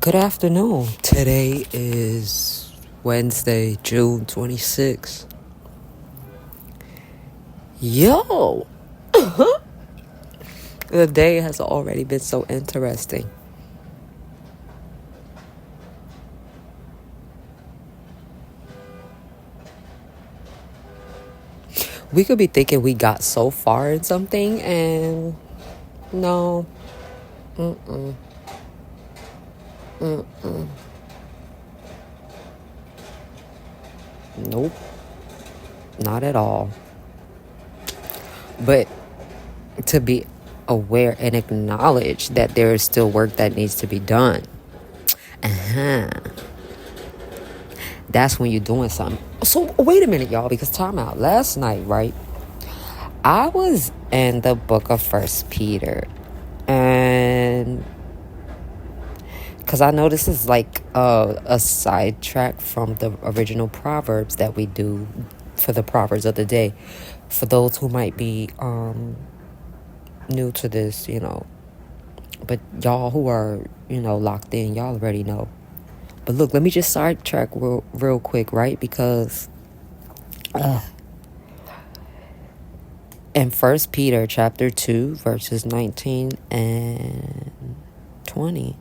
Good afternoon. Today is Wednesday, June 26th. Yo! The day has already been so interesting. We could be thinking we got so far in something and no. Nope. Not at all. But to be aware and acknowledge that there is still work that needs to be done. That's when you're doing something. So wait a minute, y'all, because time out. Last night, right? I was in the book of First Peter, and because I know this is like a sidetrack from the original Proverbs that we do for the Proverbs of the day. For those who might be new to this, but y'all who are, locked in, y'all already know. But look, let me just sidetrack real quick, right? Because in 1 Peter chapter 2, verses 19 and 20.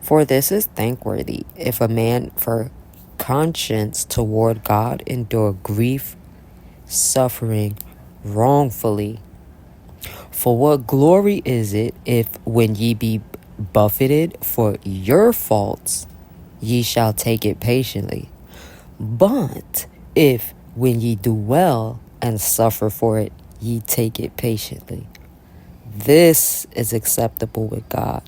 For this is thankworthy, if a man for conscience toward God endure grief, suffering wrongfully. For what glory is it if when ye be buffeted for your faults, ye shall take it patiently? But if when ye do well and suffer for it, ye take it patiently, this is acceptable with God.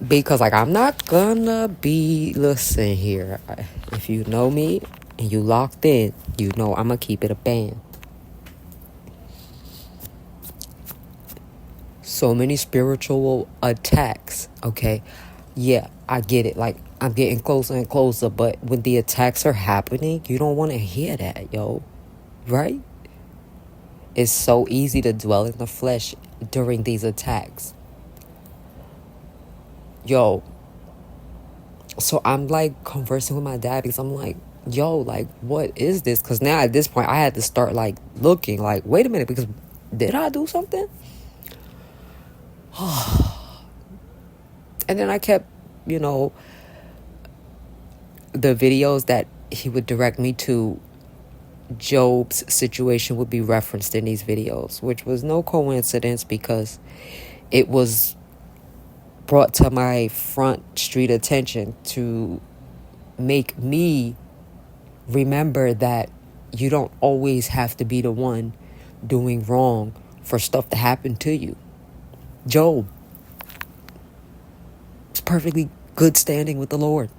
Because I'm not gonna be, listen here, if you know me and you locked in, I'm gonna keep it a band. So many spiritual attacks, okay? Yeah, I get it. I'm getting closer and closer, but when the attacks are happening, you don't want to hear that, yo. Right? It's so easy to dwell in the flesh during these attacks. Yo. So I'm conversing with my dad because I'm what is this? Because now at this point, I had to start looking wait a minute, because did I do something? And then I kept, the videos that he would direct me to, Job's situation would be referenced in these videos, which was no coincidence because it was brought to my front street attention to make me remember that you don't always have to be the one doing wrong for stuff to happen to you. Job is perfectly good standing with the Lord.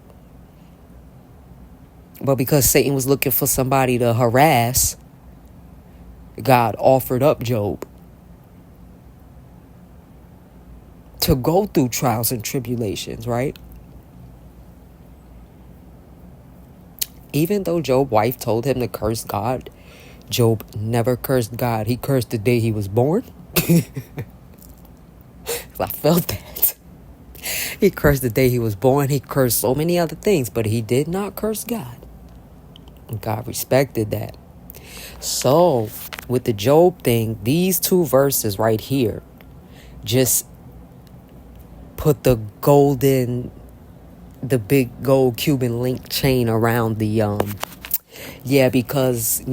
But because Satan was looking for somebody to harass, God offered up Job to go through trials and tribulations, right? Even though Job's wife told him to curse God, Job never cursed God. He cursed the day he was born. I felt that. He cursed the day he was born. He cursed so many other things, but he did not curse God. And God respected that. So, with the Job thing, these two verses right here just put the big gold Cuban link chain around the, because,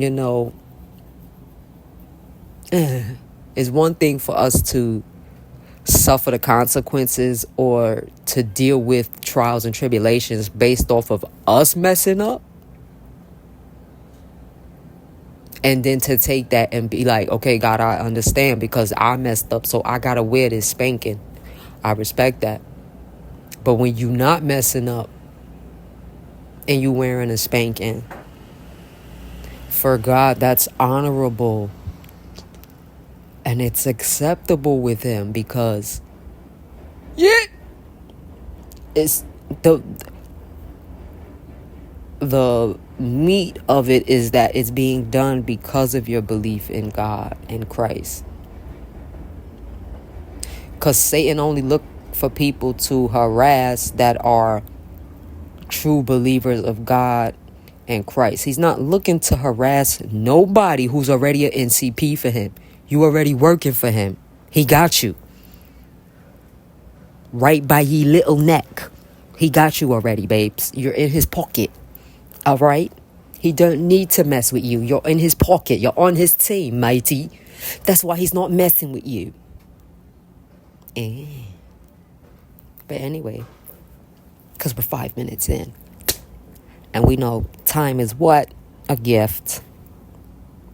it's one thing for us to suffer the consequences or to deal with trials and tribulations based off of us messing up. And then to take that and be like, okay, God, I understand because I messed up, so I gotta wear this spanking. I respect that. But when you not messing up and you wearing a spanking, for God, that's honorable. And it's acceptable with him because it's the meat of it is that it's being done because of your belief in God and Christ. Because Satan only look for people to harass that are true believers of God and Christ. He's not looking to harass nobody who's already an NCP for him. You already working for him. He got you. Right by ye little neck. He got you already, babes. You're in his pocket. All right? He don't need to mess with you. You're in his pocket. You're on his team, matey. That's why he's not messing with you. But anyway, because we're 5 minutes in. And we know time is what? A gift.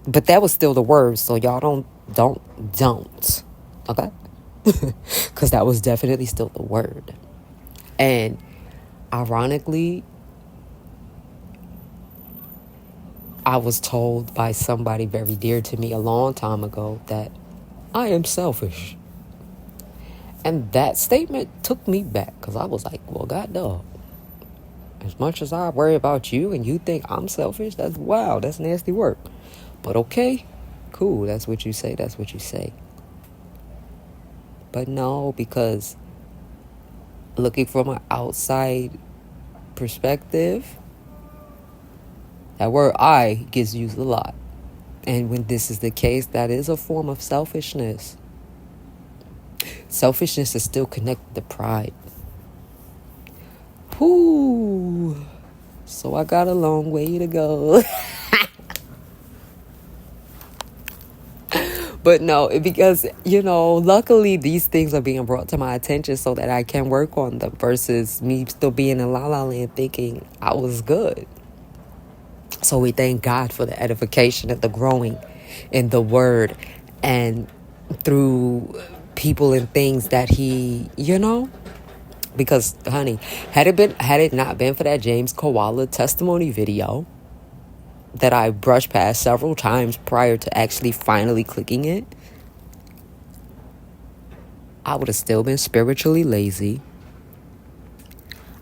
But that was still the word. So y'all don't. Okay? Because that was definitely still the word. And ironically, I was told by somebody very dear to me a long time ago that I am selfish. And that statement took me back because I was like, well, God dog. As much as I worry about you and you think I'm selfish, that's wow, that's nasty work. But okay, cool, that's what you say, that's what you say. But no, because looking from an outside perspective, that word I gets used a lot. And when this is the case, that is a form of selfishness. Selfishness is still connected to pride. Whoo. So I got a long way to go. But no, because, luckily these things are being brought to my attention so that I can work on them versus me still being in la la land thinking I was good. So we thank God for the edification and the growing in the word and through people and things that he, because honey, had it not been for that James Koala testimony video that I brushed past several times prior to actually finally clicking it, I would have still been spiritually lazy.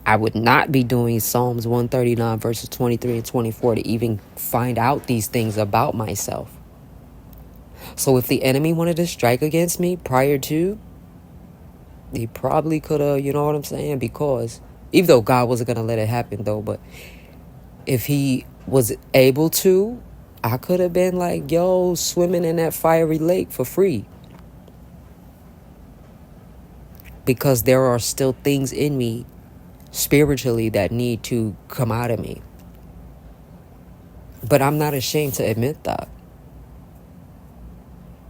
I would not be doing Psalms 139 verses 23 and 24 to even find out these things about myself. So if the enemy wanted to strike against me prior to, he probably could have, you know what I'm saying? Because even though God wasn't going to let it happen though, but if he was able to, I could have been like, swimming in that fiery lake for free. Because there are still things in me spiritually that need to come out of me. But I'm not ashamed to admit that.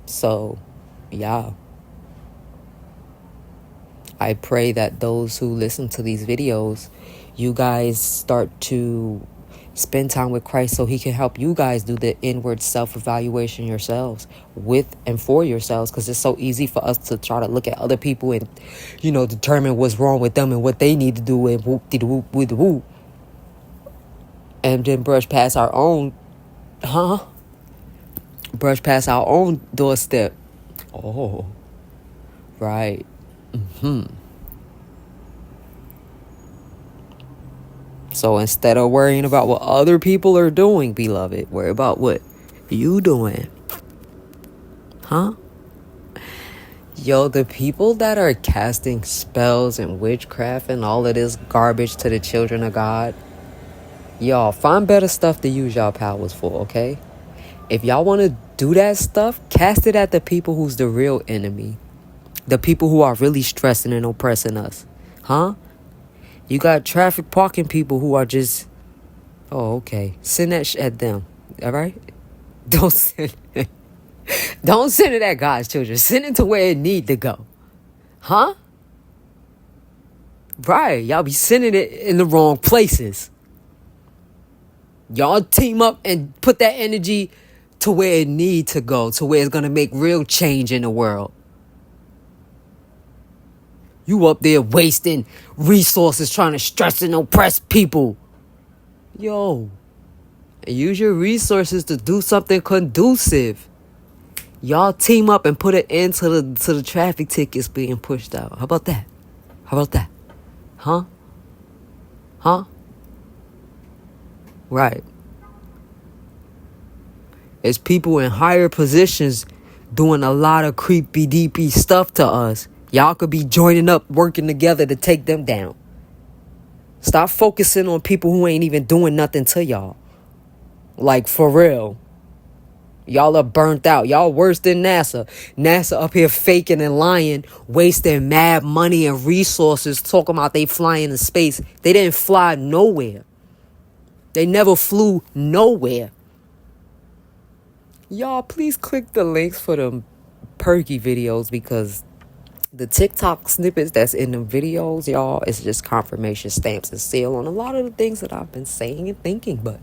So, yeah. I pray that those who listen to these videos, you guys start to spend time with Christ so he can help you guys do the inward self-evaluation yourselves with and for yourselves, because it's so easy for us to try to look at other people and, determine what's wrong with them and what they need to do and whoop-de-whoop with the whoop. And then brush past our own doorstep. Oh, right. So instead of worrying about what other people are doing, beloved, worry about what you doing. The people that are casting spells and witchcraft and all of this garbage to the children of God, y'all find better stuff to use y'all powers for, okay? If y'all want to do that stuff, cast it at the people who's the real enemy. The people who are really stressing and oppressing us. You got traffic parking people who are just, okay. Send that shit at them. All right? Don't send it at God's children. Send it to where it need to go. Right. Y'all be sending it in the wrong places. Y'all team up and put that energy to where it need to go. To where it's going to make real change in the world. You up there wasting resources trying to stress and oppress people. Use your resources to do something conducive. Y'all team up and put an end to the traffic tickets being pushed out. How about that? Right. It's people in higher positions doing a lot of creepy deepy stuff to us. Y'all could be joining up, working together to take them down. Stop focusing on people who ain't even doing nothing to y'all. Like, for real. Y'all are burnt out. Y'all worse than NASA. NASA up here faking and lying, wasting mad money and resources, talking about they flying in space. They didn't fly nowhere. They never flew nowhere. Y'all, please click the links for them perky videos, because the TikTok snippets that's in the videos, y'all, is just confirmation stamps and seal on a lot of the things that I've been saying and thinking. But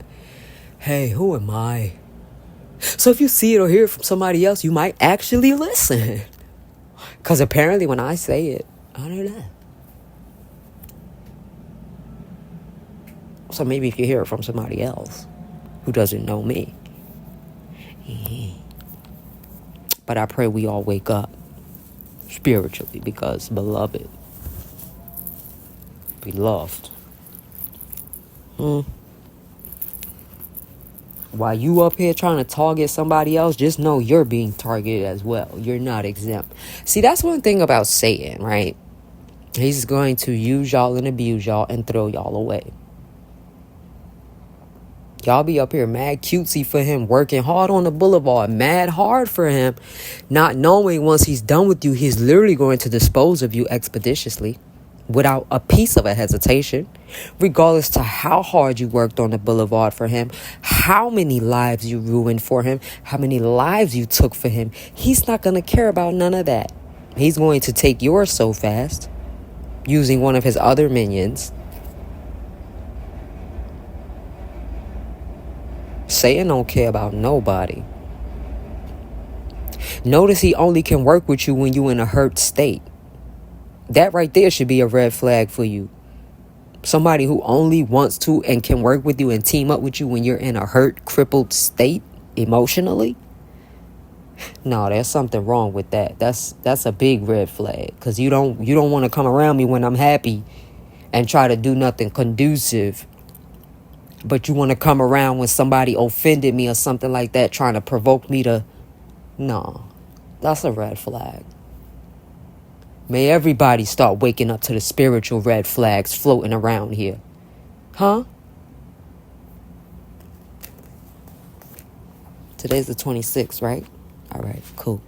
hey, who am I? So if you see it or hear it from somebody else, you might actually listen. Because apparently when I say it, I don't know. So maybe if you hear it from somebody else who doesn't know me. But I pray we all wake up spiritually, because beloved, beloved. While you up here trying to target somebody else, just know you're being targeted as well. You're not exempt. See, that's one thing about Satan, right? He's going to use y'all and abuse y'all and throw y'all away. Y'all be up here mad cutesy for him, working hard on the boulevard, mad hard for him, not knowing once he's done with you, he's literally going to dispose of you expeditiously, without a piece of a hesitation, regardless to how hard you worked on the boulevard for him, how many lives you ruined for him, how many lives you took for him. He's not going to care about none of that. He's going to take yours so fast, using one of his other minions. Satan don't care about nobody. Notice he only can work with you when you in a hurt state. That right there should be a red flag for you. Somebody who only wants to and can work with you and team up with you when you're in a hurt, crippled state emotionally. No, there's something wrong with that. That's a big red flag, because you don't want to come around me when I'm happy and try to do nothing conducive. But you want to come around when somebody offended me or something like that, trying to provoke me to... No, that's a red flag. May everybody start waking up to the spiritual red flags floating around here. Huh? Today's the 26th, right? All right, cool.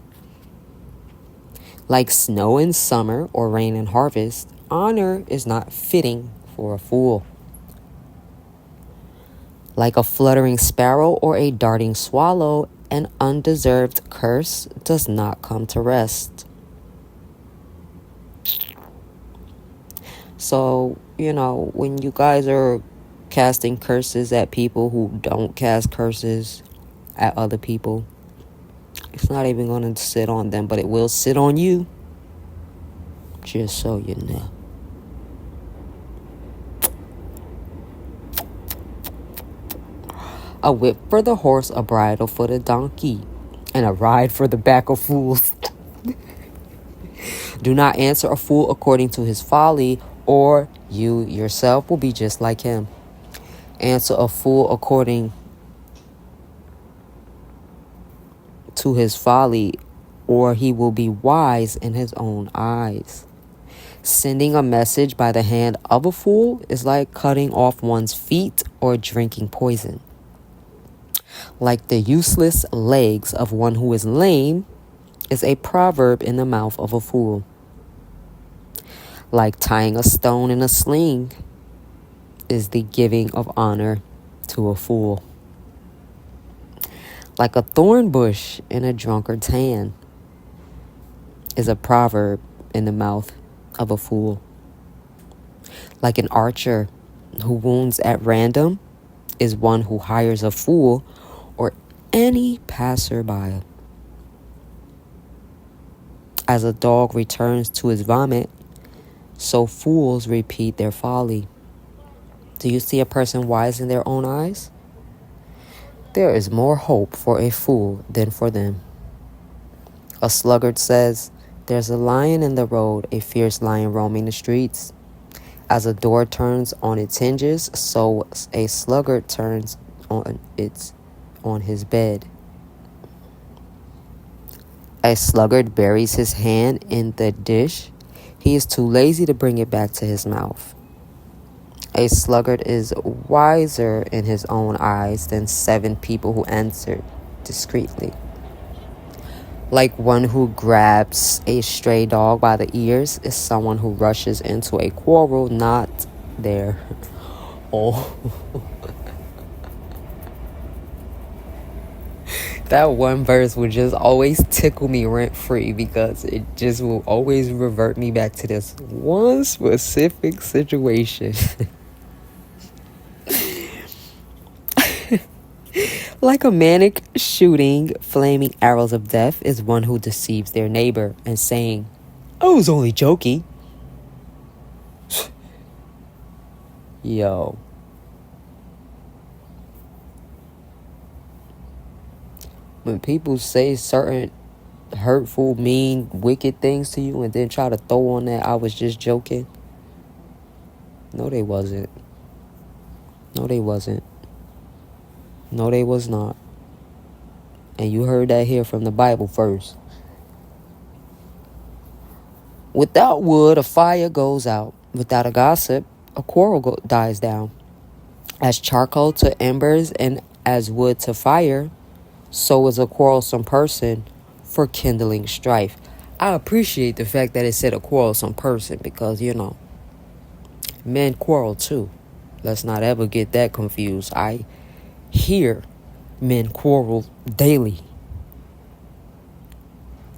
Like snow in summer or rain in harvest, honor is not fitting for a fool. Like a fluttering sparrow or a darting swallow, an undeserved curse does not come to rest. So, when you guys are casting curses at people who don't cast curses at other people, it's not even going to sit on them, but it will sit on you. Just so you know. A whip for the horse, a bridle for the donkey, and a ride for the back of fools. Do not answer a fool according to his folly, or you yourself will be just like him. Answer a fool according to his folly, or he will be wise in his own eyes. Sending a message by the hand of a fool is like cutting off one's feet or drinking poison. Like the useless legs of one who is lame is a proverb in the mouth of a fool. Like tying a stone in a sling is the giving of honor to a fool. Like a thorn bush in a drunkard's hand is a proverb in the mouth of a fool. Like an archer who wounds at random is one who hires a fool or any passerby. As a dog returns to his vomit, so fools repeat their folly. Do you see a person wise in their own eyes? There is more hope for a fool than for them. A sluggard says, "There's a lion in the road, a fierce lion roaming the streets." As a door turns on its hinges, so a sluggard turns on his bed. A sluggard buries his hand in the dish. He is too lazy to bring it back to his mouth. A sluggard is wiser in his own eyes than 7 people who answered discreetly. Like one who grabs a stray dog by the ears is someone who rushes into a quarrel not there. Oh. That one verse would just always tickle me rent free because it just will always revert me back to this one specific situation. Like a maniac shooting flaming arrows of death is one who deceives their neighbor and saying, "I was only joking." Yo. When people say certain hurtful, mean, wicked things to you and then try to throw on that, "I was just joking." No, they wasn't. No, they wasn't. No, they was not. And you heard that here from the Bible first. Without wood, a fire goes out. Without a gossip, a quarrel dies down. As charcoal to embers and as wood to fire, so is a quarrelsome person for kindling strife. I appreciate the fact that it said a quarrelsome person because, men quarrel too. Let's not ever get that confused. I hear men quarrel daily.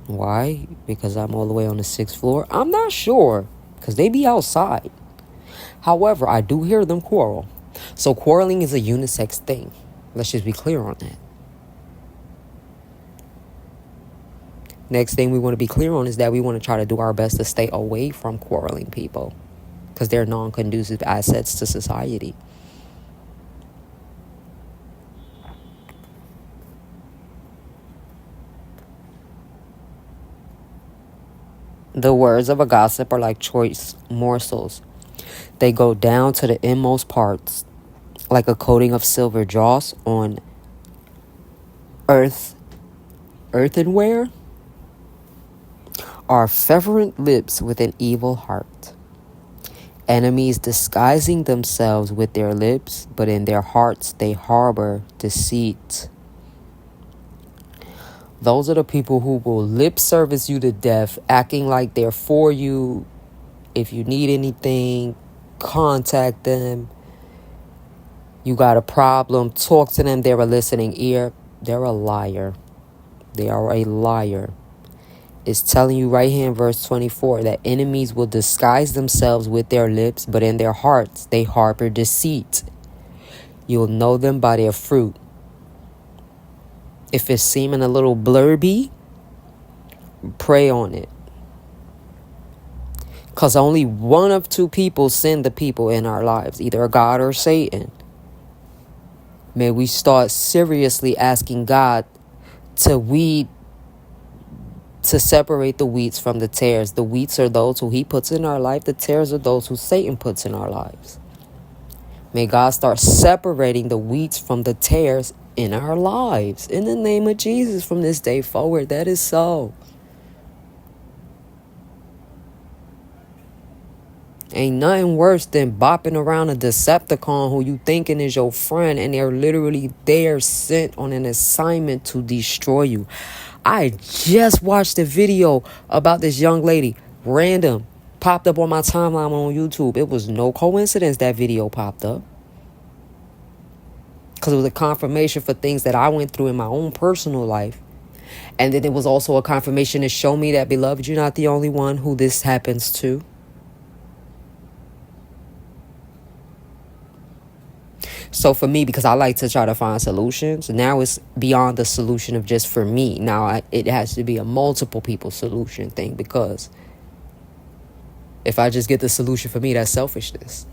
Why? Because I'm all the way on the 6th floor? I'm not sure, because they be outside. However, I do hear them quarrel. So quarreling is a unisex thing. Let's just be clear on that. Next thing we want to be clear on is that we want to try to do our best to stay away from quarreling people because they're non-conducive assets to society. The words of a gossip are like choice morsels. They go down to the inmost parts, like a coating of silver dross on earthenware, are fervent lips with an evil heart. Enemies disguising themselves with their lips, but in their hearts they harbor deceit. Those are the people who will lip service you to death, acting like they're for you. If you need anything, contact them. You got a problem, talk to them. They're a listening ear. They're a liar. They are a liar. It's telling you right here in verse 24 that enemies will disguise themselves with their lips, but in their hearts they harbor deceit. You'll know them by their fruit. If it's seeming a little blurby, pray on it. Because only one of 2 people send the people in our lives, either God or Satan. May we start seriously asking God to separate the wheats from the tares. The wheats are those who he puts in our life. The tares are those who Satan puts in our lives. May God start separating the wheats from the tares in our lives. In the name of Jesus, from this day forward, that is so. Ain't nothing worse than bopping around a Decepticon who you thinking is your friend and they're literally there sent on an assignment to destroy you. I just watched a video about this young lady, random, popped up on my timeline on YouTube. It was no coincidence that video popped up. Because it was a confirmation for things that I went through in my own personal life. And then it was also a confirmation to show me that, beloved, you're not the only one who this happens to. So for me, because I like to try to find solutions, now it's beyond the solution of just for me. Now it has to be a multiple people solution thing, because if I just get the solution for me, that's selfishness.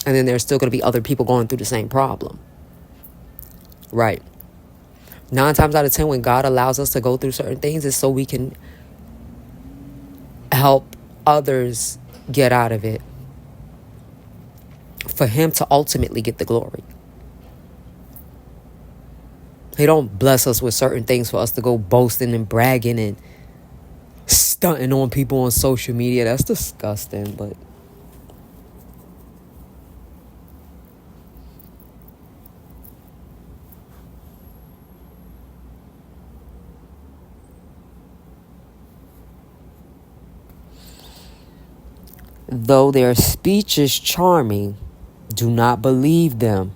And then there's still going to be other people going through the same problem. Right. 9 times out of 10, when God allows us to go through certain things, it's so we can help others get out of it, for him to ultimately get the glory. He don't bless us with certain things for us to go boasting and bragging and stunting on people on social media. That's disgusting, but though their speech is charming, do not believe them.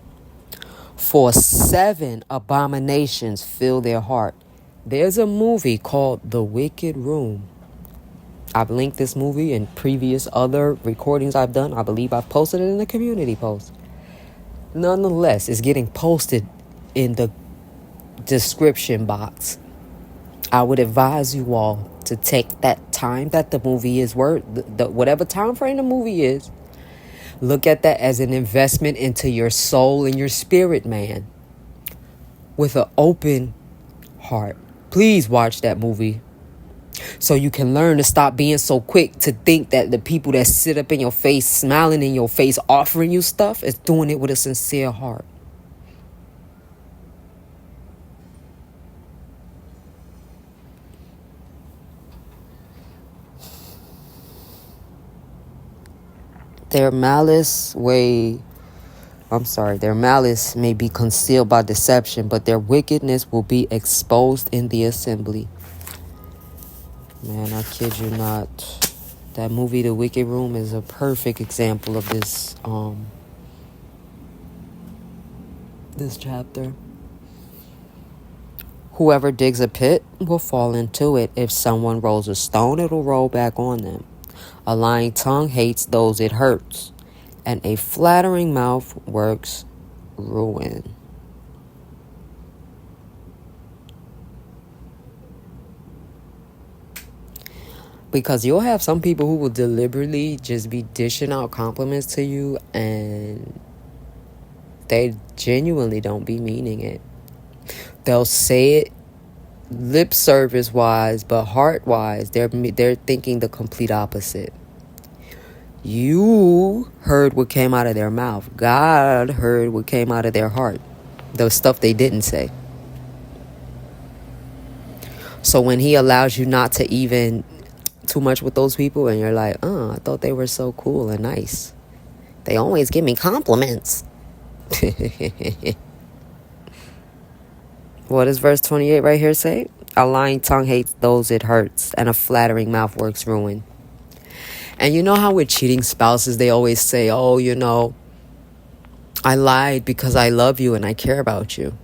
For 7 abominations fill their heart. There's a movie called The Wicked Room. I've linked this movie in previous other recordings I've done. I believe I've posted it in the community post. Nonetheless, it's getting posted in the description box. I would advise you all to take that time that the movie is worth, whatever time frame the movie is, look at that as an investment into your soul and your spirit, man. With an open heart. Please watch that movie so you can learn to stop being so quick to think that the people that sit up in your face, smiling in your face, offering you stuff is doing it with a sincere heart. Their malice may be concealed by deception, but their wickedness will be exposed in the assembly. Man, I kid you not. That movie, The Wicked Room, is a perfect example of this chapter. Whoever digs a pit will fall into it. If someone rolls a stone, it'll roll back on them. A lying tongue hates those it hurts, and a flattering mouth works ruin. Because you'll have some people who will deliberately just be dishing out compliments to you, and they genuinely don't be meaning it. They'll say it lip service wise, but heart wise, they're thinking the complete opposite. You heard what came out of their mouth. God heard what came out of their heart. The stuff they didn't say. So when he allows you not to even too much with those people, and you're like, I thought they were so cool and nice. They always give me compliments. What does verse 28 right here say? A lying tongue hates those it hurts, and a flattering mouth works ruin. And you know how with cheating spouses, they always say, I lied because I love you and I care about you.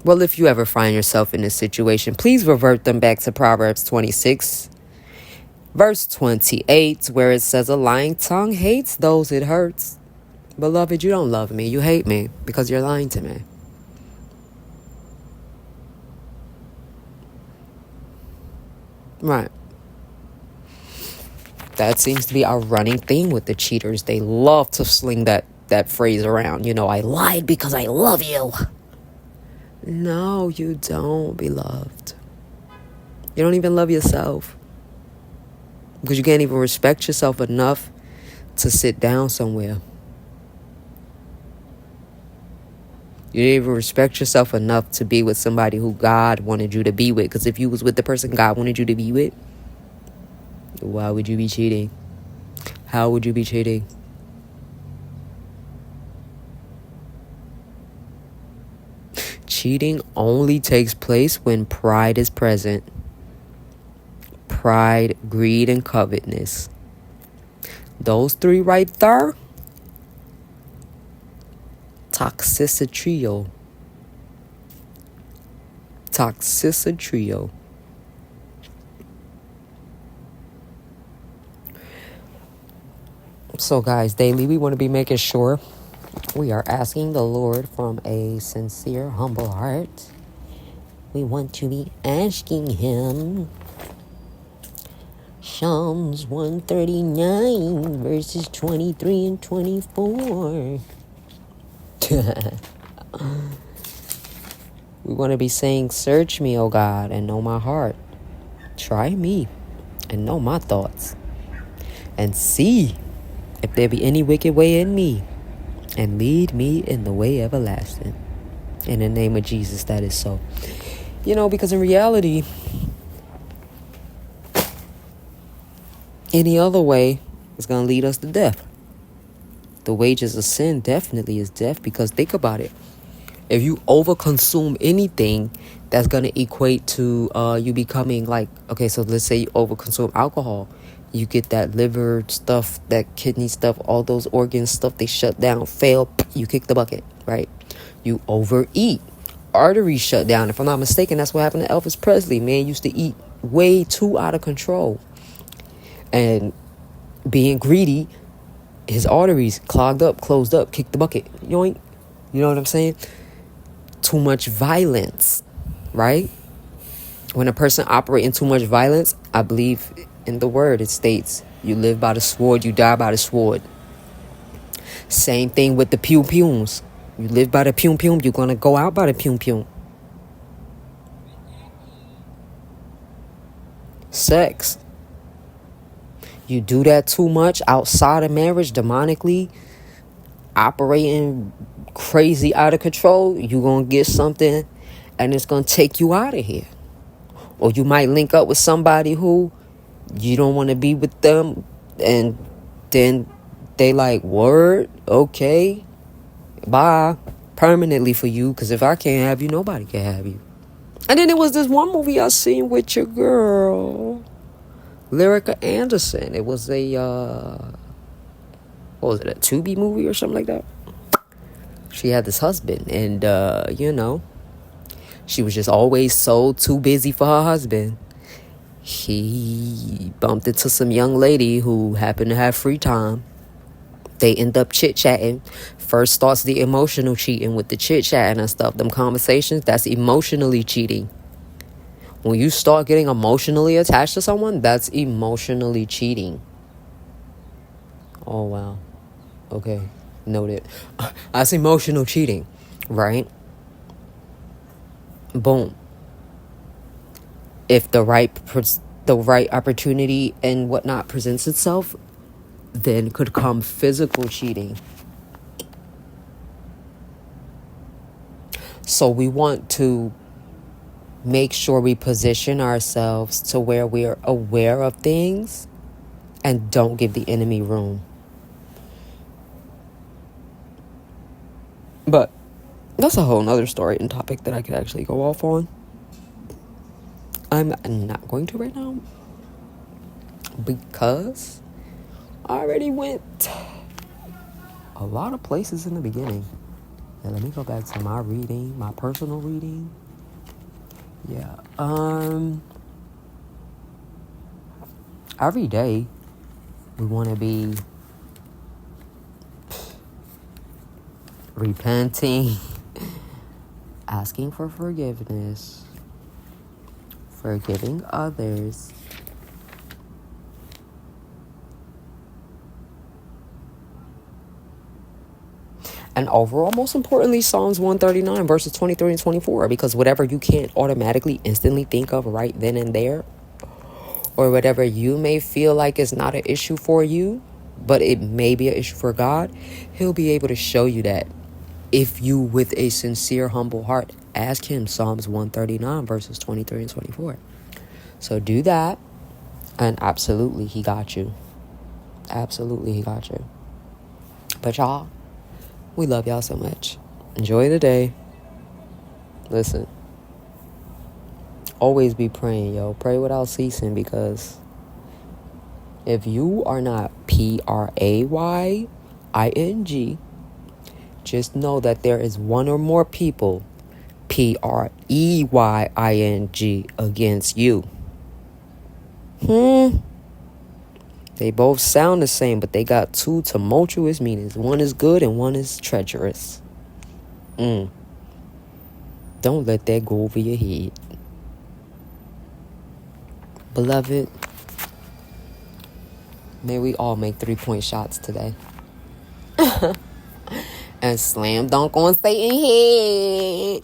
Well, if you ever find yourself in this situation, please revert them back to Proverbs 26, verse 28, where it says, a lying tongue hates those it hurts. Beloved, you don't love me. You hate me because you're lying to me. Right. That seems to be our running theme with the cheaters. They love to sling that phrase around. I lied because I love you. No, you don't, beloved. You don't even love yourself. Because you can't even respect yourself enough to sit down somewhere. You didn't even respect yourself enough to be with somebody who God wanted you to be with. Because if you was with the person God wanted you to be with, why would you be cheating? How would you be cheating? Cheating only takes place when pride is present. Pride, greed, and covetousness. Those 3 right there. Toxicity. So guys, daily we want to be making sure we are asking the Lord from a sincere, humble heart. We want to be asking him. Psalms 139 verses 23 and 24. We want to be saying, search me, O God, and know my heart. Try me and know my thoughts. And see if there be any wicked way in me, and lead me in the way everlasting. In the name of Jesus, that is so. Because in reality, any other way is going to lead us to death. The wages of sin definitely is death, because think about it. If you overconsume anything, that's going to equate to you becoming like, okay, so let's say you overconsume alcohol. You get that liver stuff, that kidney stuff, all those organ stuff, they shut down, fail, you kick the bucket, right? You overeat. Arteries shut down. If I'm not mistaken, that's what happened to Elvis Presley. Man used to eat way too out of control. And being greedy, his arteries clogged up, closed up, kicked the bucket. Yoink. You know what I'm saying? Too much violence, right? When a person operates in too much violence, I believe in the word, it states, you live by the sword, you die by the sword. Same thing with the pew-pews. You live by the pew-pew, you're going to go out by the pew-pew. Sex. You do that too much outside of marriage, demonically, operating crazy out of control, you're going to get something and it's going to take you out of here. Or you might link up with somebody who you don't want to be with them, and then they like, word, okay, bye, permanently for you, because if I can't have you, nobody can have you. And then there was this one movie I seen with your girl, Lyrica Anderson. It was a, what was it, a Tubi movie or something like that? She had this husband, and, she was just always so too busy for her husband. He bumped into some young lady who happened to have free time. They end up chit-chatting. First starts the emotional cheating with the chit-chatting and stuff. Them conversations, that's emotionally cheating. When you start getting emotionally attached to someone, that's emotionally cheating. Oh, wow. Okay, noted. That's emotional cheating, right? Boom. If the right opportunity and whatnot presents itself, then could come physical cheating. So we want to make sure we position ourselves to where we are aware of things and don't give the enemy room. But that's a whole nother story and topic that I could actually go off on. I'm not going to right now, because I already went a lot of places in the beginning. Yeah, let me go back to my reading, my personal reading. Yeah. Every day we want to be repenting, asking for forgiveness, forgiving others, and overall, most importantly, Psalms 139 verses 23 and 24, because whatever you can't automatically instantly think of right then and there, or whatever you may feel like is not an issue for you, but it may be an issue for God, he'll be able to show you that if you, with a sincere, humble heart, ask him. Psalms 139 verses 23 and 24. So do that, and absolutely he got you. Absolutely he got you. But y'all, we love y'all so much. Enjoy the day. Listen, always be praying, yo. Pray without ceasing, because if you are not praying, just know that there is one or more people preying against you. They both sound the same, but they got two tumultuous meanings. One is good and one is treacherous. Don't let that go over your head. Beloved, may we all make 3-point shots today. And slam dunk on Satan's head.